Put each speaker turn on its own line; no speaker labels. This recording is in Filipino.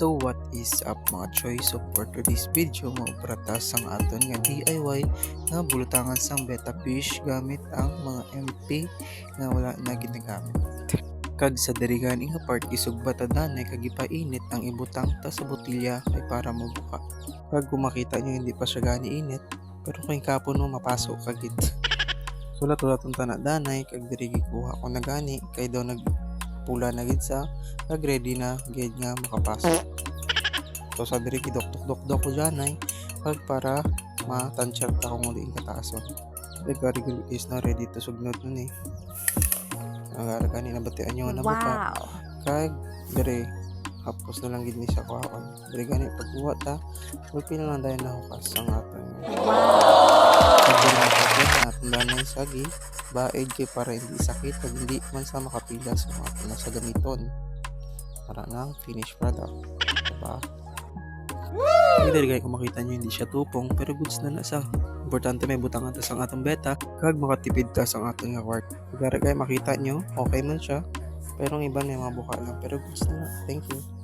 So what is up mga choice? So for today's video, maupratas ang aton nga DIY nga bulutangan sang betta fish gamit ang mga MP nga wala na ginagamit. Kag sa dirigan nga part isog batadanay kag ipainit ang ibutang ta sa botilya kay para mabuka. Kag kung makita nyo hindi pa siya gani init, pero kay kapon mo mapasok kagid. Sulat-ulat ang tanadanay kag diri gikuha ko na gani kay daw pula na gid sa kag ready na gid nga makapasok. So sa diri gidok-dok ko dyanay kag para matansyag ta kung uli kataason. The gargle is na ready to sugnod nun eh. Ang kanina batian nyo na buka. Kag diri hapos na lang gid ni sa kuhaon. Diri gani pagkuha ta, okay na lang dahil nahukas ang aton. Danay sagi baid kay para hindi sakit kag hindi man sa makapila sa mga sa gamiton para ng finished product, diba? Hindi kay kung makita nyo hindi siya tupong pero goods na sa importante may butangan ta sang atong beta kag makatipid ta sang atong nga work. Kaya makita nyo okay man siya pero ang iba na mabuka lang pero goods na. Thank you.